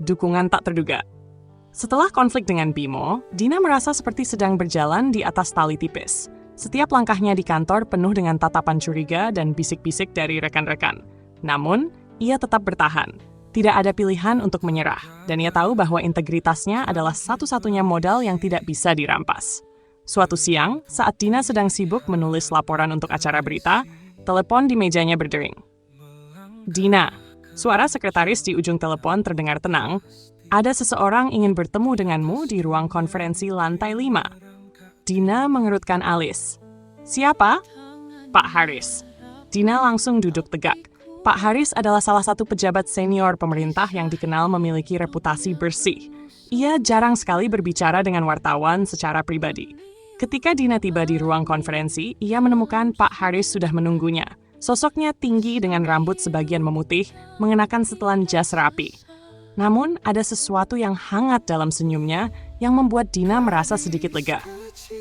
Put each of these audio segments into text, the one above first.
dukungan tak terduga. Setelah konflik dengan Bimo, Dina merasa seperti sedang berjalan di atas tali tipis. Setiap langkahnya di kantor penuh dengan tatapan curiga dan bisik-bisik dari rekan-rekan. Namun, ia tetap bertahan. Tidak ada pilihan untuk menyerah, dan ia tahu bahwa integritasnya adalah satu-satunya modal yang tidak bisa dirampas. Suatu siang, saat Dina sedang sibuk menulis laporan untuk acara berita, telepon di mejanya berdering. Dina, suara sekretaris di ujung telepon terdengar tenang. Ada seseorang ingin bertemu denganmu di ruang konferensi lantai 5. Dina mengerutkan alis. Siapa? Pak Haris. Dina langsung duduk tegak. Pak Haris adalah salah satu pejabat senior pemerintah yang dikenal memiliki reputasi bersih. Ia jarang sekali berbicara dengan wartawan secara pribadi. Ketika Dina tiba di ruang konferensi, ia menemukan Pak Haris sudah menunggunya. Sosoknya tinggi dengan rambut sebagian memutih, mengenakan setelan jas rapi. Namun, ada sesuatu yang hangat dalam senyumnya yang membuat Dina merasa sedikit lega.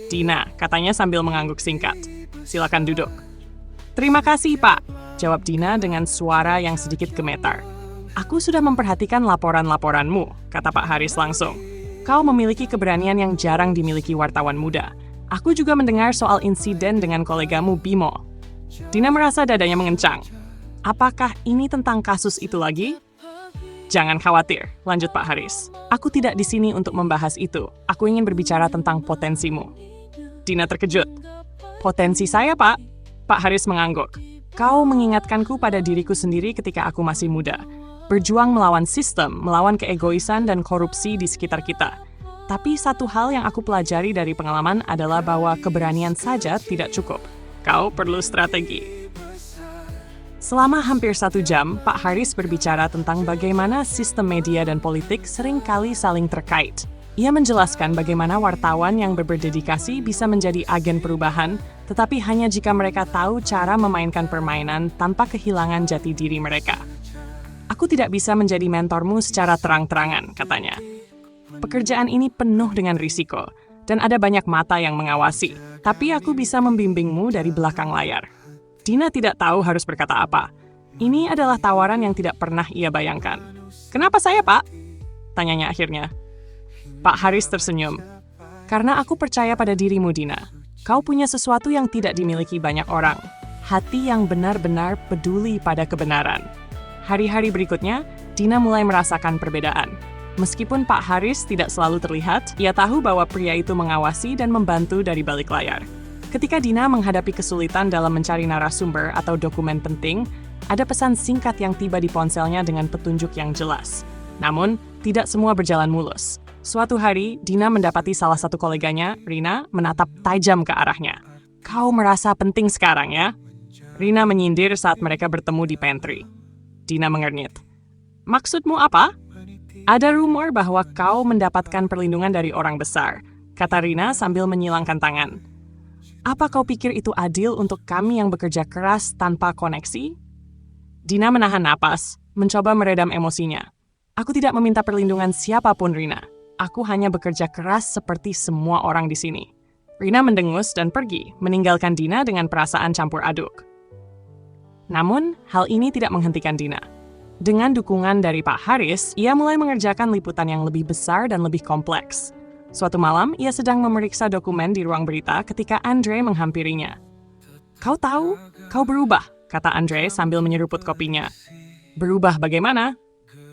Dina, katanya sambil mengangguk singkat. Silakan duduk. Terima kasih, Pak, jawab Dina dengan suara yang sedikit gemetar. Aku sudah memperhatikan laporan-laporanmu, kata Pak Haris langsung. Kau memiliki keberanian yang jarang dimiliki wartawan muda. Aku juga mendengar soal insiden dengan kolegamu Bimo. Dina merasa dadanya mengencang. Apakah ini tentang kasus itu lagi? Jangan khawatir, lanjut Pak Haris. Aku tidak di sini untuk membahas itu. Aku ingin berbicara tentang potensimu. Dina terkejut. Potensi saya, Pak? Pak Haris mengangguk. Kau mengingatkanku pada diriku sendiri ketika aku masih muda. Berjuang melawan sistem, melawan keegoisan dan korupsi di sekitar kita. Tapi satu hal yang aku pelajari dari pengalaman adalah bahwa keberanian saja tidak cukup. Kau perlu strategi. Selama hampir 1 jam, Pak Haris berbicara tentang bagaimana sistem media dan politik seringkali saling terkait. Ia menjelaskan bagaimana wartawan yang berdedikasi bisa menjadi agen perubahan, tetapi hanya jika mereka tahu cara memainkan permainan tanpa kehilangan jati diri mereka. Aku tidak bisa menjadi mentormu secara terang-terangan, katanya. Pekerjaan ini penuh dengan risiko, dan ada banyak mata yang mengawasi. Tapi aku bisa membimbingmu dari belakang layar. Dina tidak tahu harus berkata apa. Ini adalah tawaran yang tidak pernah ia bayangkan. Kenapa saya, Pak? Tanyanya akhirnya. Pak Haris tersenyum. Karena aku percaya pada dirimu, Dina. Kau punya sesuatu yang tidak dimiliki banyak orang. Hati yang benar-benar peduli pada kebenaran. Hari-hari berikutnya, Dina mulai merasakan perbedaan. Meskipun Pak Haris tidak selalu terlihat, ia tahu bahwa pria itu mengawasi dan membantu dari balik layar. Ketika Dina menghadapi kesulitan dalam mencari narasumber atau dokumen penting, ada pesan singkat yang tiba di ponselnya dengan petunjuk yang jelas. Namun, tidak semua berjalan mulus. Suatu hari, Dina mendapati salah satu koleganya, Rina, menatap tajam ke arahnya. Kau merasa penting sekarang, ya? Rina menyindir saat mereka bertemu di pantry. Dina mengernyit. Maksudmu apa? Ada rumor bahwa kau mendapatkan perlindungan dari orang besar, kata Rina sambil menyilangkan tangan. Apa kau pikir itu adil untuk kami yang bekerja keras tanpa koneksi? Dina menahan napas, mencoba meredam emosinya. Aku tidak meminta perlindungan siapapun, Rina. Aku hanya bekerja keras seperti semua orang di sini. Rina mendengus dan pergi, meninggalkan Dina dengan perasaan campur aduk. Namun, hal ini tidak menghentikan Dina. Dengan dukungan dari Pak Haris, ia mulai mengerjakan liputan yang lebih besar dan lebih kompleks. Suatu malam, ia sedang memeriksa dokumen di ruang berita ketika Andre menghampirinya. Kau tahu, kau berubah, kata Andre sambil menyeruput kopinya. Berubah bagaimana?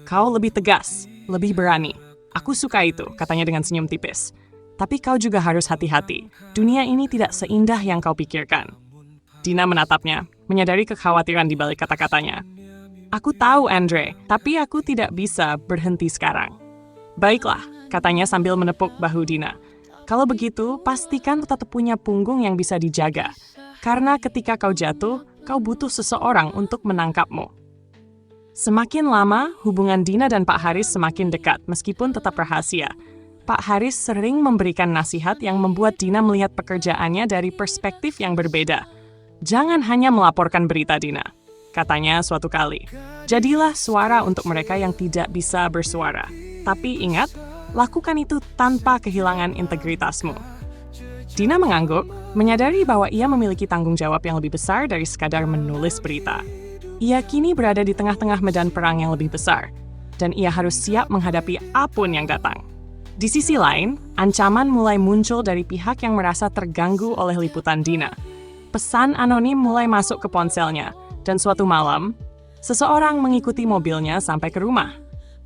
Kau lebih tegas, lebih berani. Aku suka itu, katanya dengan senyum tipis. Tapi kau juga harus hati-hati. Dunia ini tidak seindah yang kau pikirkan. Dina menatapnya, menyadari kekhawatiran di balik kata-katanya. Aku tahu, Andre, tapi aku tidak bisa berhenti sekarang. Baiklah, katanya sambil menepuk bahu Dina. Kalau begitu, pastikan tetap punya punggung yang bisa dijaga. Karena ketika kau jatuh, kau butuh seseorang untuk menangkapmu. Semakin lama, hubungan Dina dan Pak Haris semakin dekat, meskipun tetap rahasia. Pak Haris sering memberikan nasihat yang membuat Dina melihat pekerjaannya dari perspektif yang berbeda. Jangan hanya melaporkan berita, Dina, katanya suatu kali. Jadilah suara untuk mereka yang tidak bisa bersuara. Tapi ingat, lakukan itu tanpa kehilangan integritasmu. Dina mengangguk, menyadari bahwa ia memiliki tanggung jawab yang lebih besar dari sekadar menulis berita. Ia kini berada di tengah-tengah medan perang yang lebih besar. dan ia harus siap menghadapi apapun yang datang. Di sisi lain, ancaman mulai muncul dari pihak yang merasa terganggu oleh liputan Dina. Pesan anonim mulai masuk ke ponselnya, dan suatu malam, seseorang mengikuti mobilnya sampai ke rumah.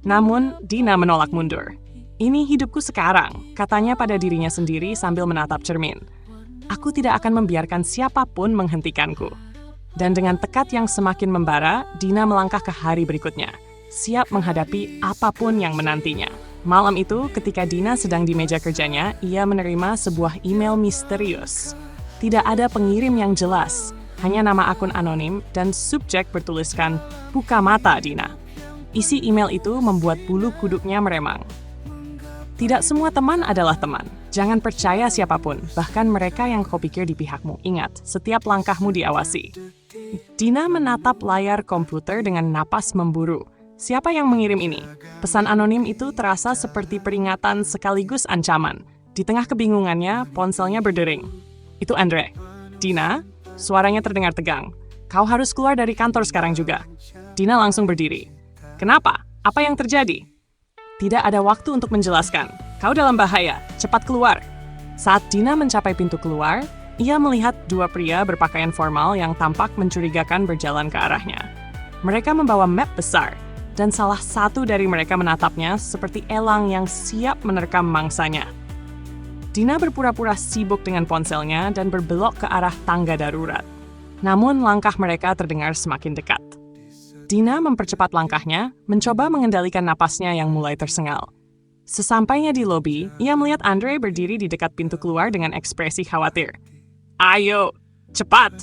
Namun, Dina menolak mundur. "Ini hidupku sekarang," katanya pada dirinya sendiri sambil menatap cermin. "Aku tidak akan membiarkan siapapun menghentikanku." Dan dengan tekad yang semakin membara, Dina melangkah ke hari berikutnya, siap menghadapi apapun yang menantinya. Malam itu, ketika Dina sedang di meja kerjanya, ia menerima sebuah email misterius. Tidak ada pengirim yang jelas, hanya nama akun anonim dan subjek bertuliskan, "Buka mata, Dina." Isi email itu membuat bulu kuduknya meremang. Tidak semua teman adalah teman. Jangan percaya siapapun, bahkan mereka yang kau pikir di pihakmu. Ingat, setiap langkahmu diawasi. Dina menatap layar komputer dengan napas memburu. Siapa yang mengirim ini? Pesan anonim itu terasa seperti peringatan sekaligus ancaman. Di tengah kebingungannya, ponselnya berdering. "Itu Andre." "Dina?" Suaranya terdengar tegang. "Kau harus keluar dari kantor sekarang juga." Dina langsung berdiri. "Kenapa? Apa yang terjadi?" "Tidak ada waktu untuk menjelaskan. Kau dalam bahaya. Cepat keluar." Saat Dina mencapai pintu keluar, ia melihat dua pria berpakaian formal yang tampak mencurigakan berjalan ke arahnya. Mereka membawa map besar, dan salah satu dari mereka menatapnya seperti elang yang siap menerkam mangsanya. Dina berpura-pura sibuk dengan ponselnya dan berbelok ke arah tangga darurat. Namun langkah mereka terdengar semakin dekat. Dina mempercepat langkahnya, mencoba mengendalikan napasnya yang mulai tersengal. Sesampainya di lobi, ia melihat Andre berdiri di dekat pintu keluar dengan ekspresi khawatir. "Ayo, cepat!"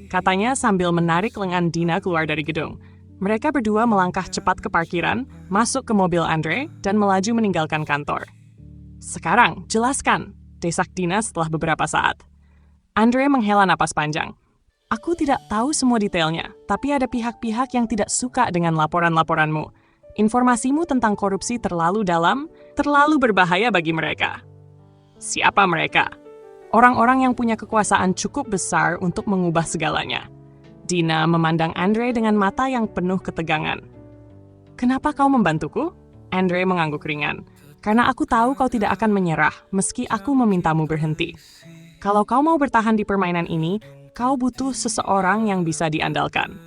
katanya sambil menarik lengan Dina keluar dari gedung. Mereka berdua melangkah cepat ke parkiran, masuk ke mobil Andre, dan melaju meninggalkan kantor. "Sekarang, jelaskan," desak Dina setelah beberapa saat. Andre menghela napas panjang. "Aku tidak tahu semua detailnya, tapi ada pihak-pihak yang tidak suka dengan laporan-laporanmu. Informasimu tentang korupsi terlalu dalam, terlalu berbahaya bagi mereka." "Siapa mereka?" "Orang-orang yang punya kekuasaan cukup besar untuk mengubah segalanya." Dina memandang Andre dengan mata yang penuh ketegangan. "Kenapa kau membantuku?" Andre mengangguk ringan. "Karena aku tahu kau tidak akan menyerah, meski aku memintamu berhenti. Kalau kau mau bertahan di permainan ini, kau butuh seseorang yang bisa diandalkan."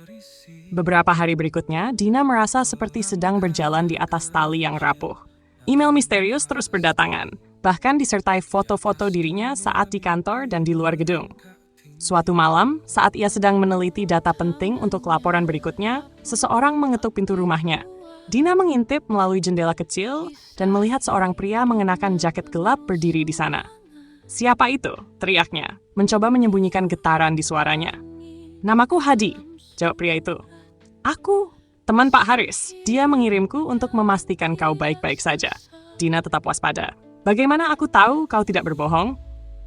Beberapa hari berikutnya, Dina merasa seperti sedang berjalan di atas tali yang rapuh. Email misterius terus berdatangan, bahkan disertai foto-foto dirinya saat di kantor dan di luar gedung. Suatu malam, saat ia sedang meneliti data penting untuk laporan berikutnya, seseorang mengetuk pintu rumahnya. Dina mengintip melalui jendela kecil dan melihat seorang pria mengenakan jaket gelap berdiri di sana. "Siapa itu?" teriaknya, mencoba menyembunyikan getaran di suaranya. "Namaku Hadi," jawab pria itu. "Aku, teman Pak Haris. Dia mengirimku untuk memastikan kau baik-baik saja." Dina tetap waspada. "Bagaimana aku tahu kau tidak berbohong?"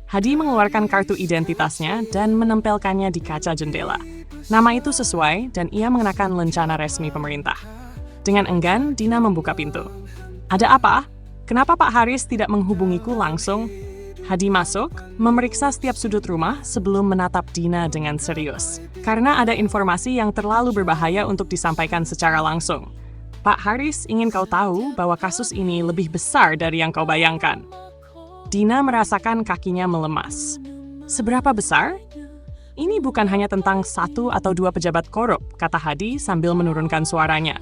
Hadi mengeluarkan kartu identitasnya dan menempelkannya di kaca jendela. Nama itu sesuai dan ia mengenakan lencana resmi pemerintah. Dengan enggan, Dina membuka pintu. "Ada apa? Kenapa Pak Haris tidak menghubungiku langsung?" Hadi masuk, memeriksa setiap sudut rumah sebelum menatap Dina dengan serius. Karena ada informasi yang terlalu berbahaya untuk disampaikan secara langsung. "Pak Haris ingin kau tahu bahwa kasus ini lebih besar dari yang kau bayangkan." Dina merasakan kakinya melemas. "Seberapa besar?" "Ini bukan hanya tentang satu atau dua pejabat korup," kata Hadi sambil menurunkan suaranya.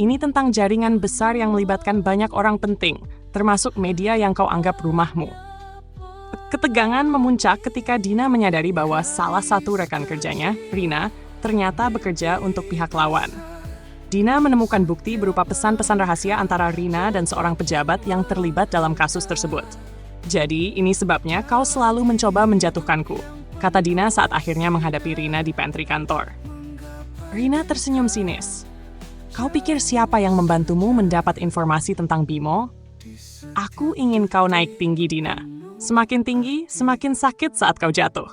"Ini tentang jaringan besar yang melibatkan banyak orang penting, termasuk media yang kau anggap rumahmu." Ketegangan memuncak ketika Dina menyadari bahwa salah satu rekan kerjanya, Rina, ternyata bekerja untuk pihak lawan. Dina menemukan bukti berupa pesan-pesan rahasia antara Rina dan seorang pejabat yang terlibat dalam kasus tersebut. "Jadi, ini sebabnya kau selalu mencoba menjatuhkanku," kata Dina saat akhirnya menghadapi Rina di pantry kantor. Rina tersenyum sinis. "Kau pikir siapa yang membantumu mendapat informasi tentang Bimo?" "Aku ingin kau naik tinggi, Dina. Semakin tinggi, semakin sakit saat kau jatuh.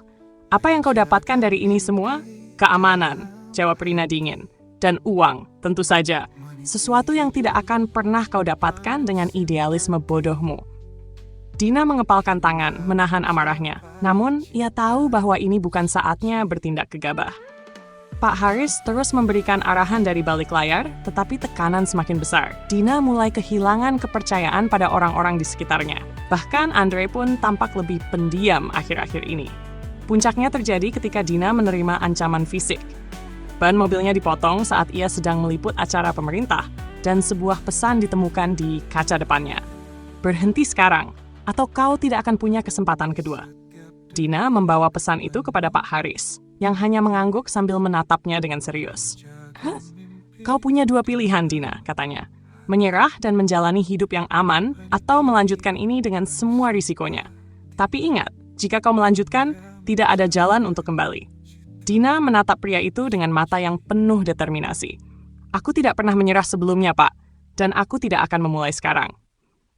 Apa yang kau dapatkan dari ini semua?" "Keamanan," jawab Rina dingin. "Dan uang, tentu saja. Sesuatu yang tidak akan pernah kau dapatkan dengan idealisme bodohmu." Dina mengepalkan tangan, menahan amarahnya. Namun, ia tahu bahwa ini bukan saatnya bertindak gegabah. Pak Haris terus memberikan arahan dari balik layar, tetapi tekanan semakin besar. Dina mulai kehilangan kepercayaan pada orang-orang di sekitarnya. Bahkan Andre pun tampak lebih pendiam akhir-akhir ini. Puncaknya terjadi ketika Dina menerima ancaman fisik. Ban mobilnya dipotong saat ia sedang meliput acara pemerintah, dan sebuah pesan ditemukan di kaca depannya. Berhenti sekarang, atau kau tidak akan punya kesempatan kedua. Dina membawa pesan itu kepada Pak Haris, yang hanya mengangguk sambil menatapnya dengan serius. "Hah? Kau punya dua pilihan, Dina," katanya. "Menyerah dan menjalani hidup yang aman, atau melanjutkan ini dengan semua risikonya. Tapi ingat, jika kau melanjutkan, tidak ada jalan untuk kembali." Dina menatap pria itu dengan mata yang penuh determinasi. "Aku tidak pernah menyerah sebelumnya, Pak, dan aku tidak akan memulai sekarang."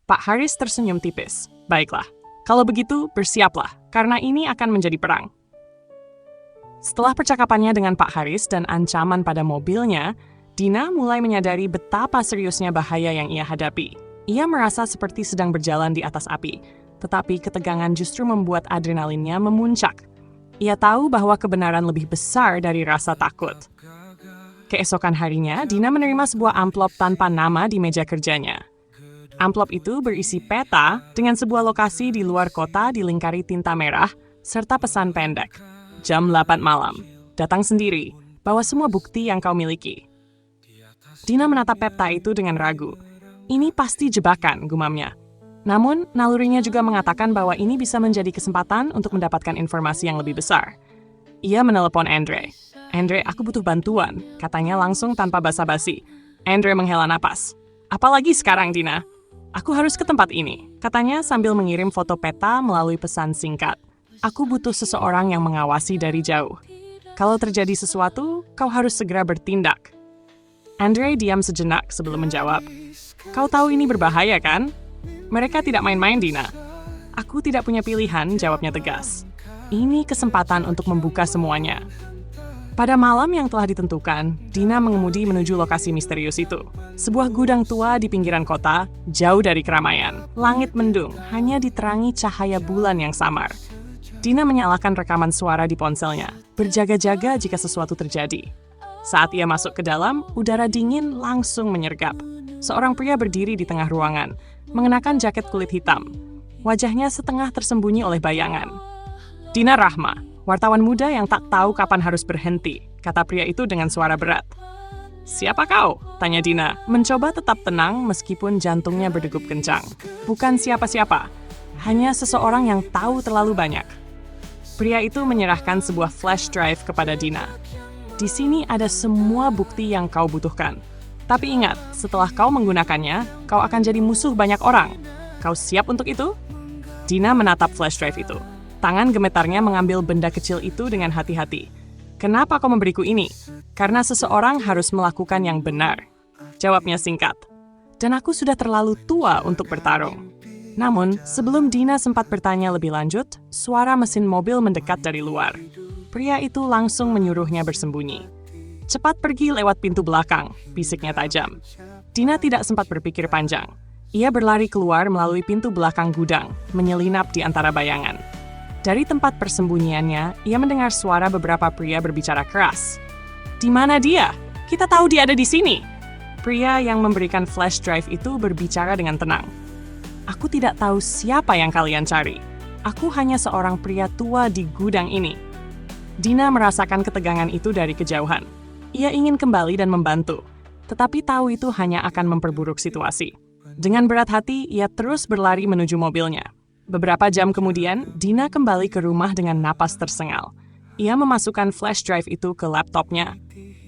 Pak Haris tersenyum tipis. "Baiklah, kalau begitu bersiaplah, karena ini akan menjadi perang." Setelah percakapannya dengan Pak Haris dan ancaman pada mobilnya, Dina mulai menyadari betapa seriusnya bahaya yang ia hadapi. Ia merasa seperti sedang berjalan di atas api, tetapi ketegangan justru membuat adrenalinnya memuncak. Ia tahu bahwa kebenaran lebih besar dari rasa takut. Keesokan harinya, Dina menerima sebuah amplop tanpa nama di meja kerjanya. Amplop itu berisi peta dengan sebuah lokasi di luar kota dilingkari tinta merah, serta pesan pendek. Jam 8 malam. Datang sendiri. Bawa semua bukti yang kau miliki. Dina menatap peta itu dengan ragu. Ini pasti jebakan, gumamnya. Namun, nalurinya juga mengatakan bahwa ini bisa menjadi kesempatan untuk mendapatkan informasi yang lebih besar. Ia menelepon Andre. "Andre, aku butuh bantuan," katanya langsung tanpa basa-basi. Andre menghela napas. "Apalagi sekarang, Dina? Aku harus ke tempat ini," katanya sambil mengirim foto peta melalui pesan singkat. "Aku butuh seseorang yang mengawasi dari jauh. Kalau terjadi sesuatu, kau harus segera bertindak." Andre diam sejenak sebelum menjawab. "Kau tahu ini berbahaya, kan? Mereka tidak main-main, Dina." "Aku tidak punya pilihan," jawabnya tegas. "Ini kesempatan untuk membuka semuanya." Pada malam yang telah ditentukan, Dina mengemudi menuju lokasi misterius itu. Sebuah gudang tua di pinggiran kota, jauh dari keramaian. Langit mendung, hanya diterangi cahaya bulan yang samar. Dina menyalakan rekaman suara di ponselnya, berjaga-jaga jika sesuatu terjadi. Saat ia masuk ke dalam, udara dingin langsung menyergap. Seorang pria berdiri di tengah ruangan, mengenakan jaket kulit hitam. Wajahnya setengah tersembunyi oleh bayangan. "Dina Rahma, wartawan muda yang tak tahu kapan harus berhenti," kata pria itu dengan suara berat. "Siapa kau?" tanya Dina, mencoba tetap tenang meskipun jantungnya berdegup kencang. "Bukan siapa-siapa, hanya seseorang yang tahu terlalu banyak." Pria itu menyerahkan sebuah flash drive kepada Dina. "Di sini ada semua bukti yang kau butuhkan. Tapi ingat, setelah kau menggunakannya, kau akan jadi musuh banyak orang. Kau siap untuk itu?" Dina menatap flash drive itu. Tangan gemetarnya mengambil benda kecil itu dengan hati-hati. "Kenapa kau memberiku ini?" "Karena seseorang harus melakukan yang benar," jawabnya singkat. "Dan aku sudah terlalu tua untuk bertarung." Namun, sebelum Dina sempat bertanya lebih lanjut, suara mesin mobil mendekat dari luar. Pria itu langsung menyuruhnya bersembunyi. "Cepat pergi lewat pintu belakang," bisiknya tajam. Dina tidak sempat berpikir panjang. Ia berlari keluar melalui pintu belakang gudang, menyelinap di antara bayangan. Dari tempat persembunyiannya, ia mendengar suara beberapa pria berbicara keras. "Di mana dia? Kita tahu dia ada di sini." Pria yang memberikan flash drive itu berbicara dengan tenang. "Aku tidak tahu siapa yang kalian cari. Aku hanya seorang pria tua di gudang ini." Dina merasakan ketegangan itu dari kejauhan. Ia ingin kembali dan membantu, tetapi tahu itu hanya akan memperburuk situasi. Dengan berat hati, ia terus berlari menuju mobilnya. Beberapa jam kemudian, Dina kembali ke rumah dengan napas tersengal. Ia memasukkan flash drive itu ke laptopnya,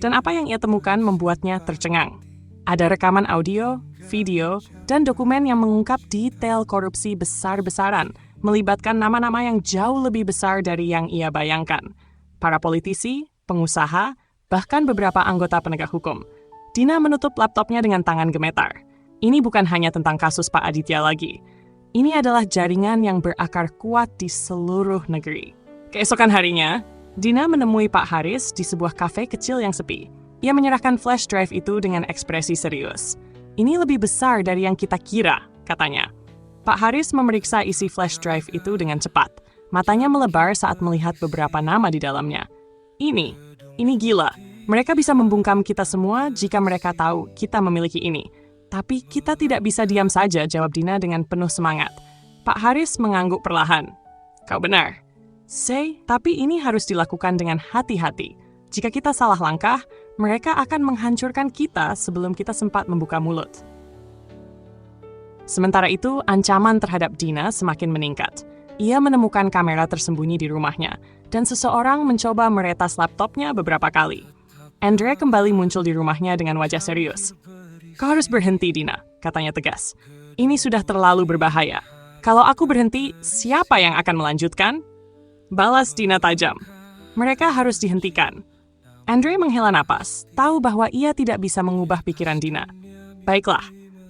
dan apa yang ia temukan membuatnya tercengang. Ada rekaman audio, video, dan dokumen yang mengungkap detail korupsi besar-besaran, melibatkan nama-nama yang jauh lebih besar dari yang ia bayangkan. Para politisi, pengusaha, bahkan beberapa anggota penegak hukum. Dina menutup laptopnya dengan tangan gemetar. Ini bukan hanya tentang kasus Pak Aditya lagi. Ini adalah jaringan yang berakar kuat di seluruh negeri. Keesokan harinya, Dina menemui Pak Haris di sebuah kafe kecil yang sepi. Ia menyerahkan flash drive itu dengan ekspresi serius. "Ini lebih besar dari yang kita kira," katanya. Pak Haris memeriksa isi flash drive itu dengan cepat. Matanya melebar saat melihat beberapa nama di dalamnya. Ini gila. Mereka bisa membungkam kita semua jika mereka tahu kita memiliki ini. Tapi kita tidak bisa diam saja, jawab Dina dengan penuh semangat. Pak Haris mengangguk perlahan. Kau benar. Say, tapi ini harus dilakukan dengan hati-hati. Jika kita salah langkah, mereka akan menghancurkan kita sebelum kita sempat membuka mulut. Sementara itu, ancaman terhadap Dina semakin meningkat. Ia menemukan kamera tersembunyi di rumahnya, dan seseorang mencoba meretas laptopnya beberapa kali. Andre kembali muncul di rumahnya dengan wajah serius. Kau harus berhenti, Dina, katanya tegas. Ini sudah terlalu berbahaya. Kalau aku berhenti, siapa yang akan melanjutkan? Balas Dina tajam. Mereka harus dihentikan. Andre menghela napas, tahu bahwa ia tidak bisa mengubah pikiran Dina. Baiklah,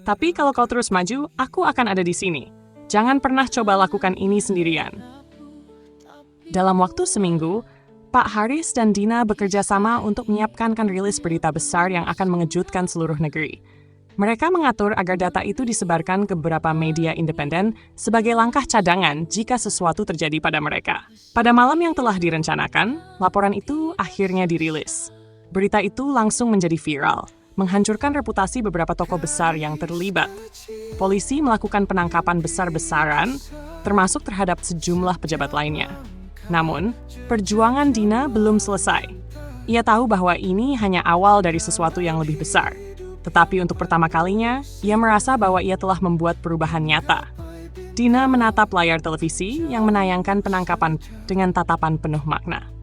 tapi kalau kau terus maju, aku akan ada di sini. Jangan pernah coba lakukan ini sendirian. Dalam waktu seminggu, Pak Haris dan Dina bekerja sama untuk menyiapkan rilis berita besar yang akan mengejutkan seluruh negeri. Mereka mengatur agar data itu disebarkan ke beberapa media independen sebagai langkah cadangan jika sesuatu terjadi pada mereka. Pada malam yang telah direncanakan, laporan itu akhirnya dirilis. Berita itu langsung menjadi viral, menghancurkan reputasi beberapa tokoh besar yang terlibat. Polisi melakukan penangkapan besar-besaran, termasuk terhadap sejumlah pejabat lainnya. Namun, perjuangan Dina belum selesai. Ia tahu bahwa ini hanya awal dari sesuatu yang lebih besar. Tetapi untuk pertama kalinya, ia merasa bahwa ia telah membuat perubahan nyata. Dina menatap layar televisi yang menayangkan penangkapan dengan tatapan penuh makna.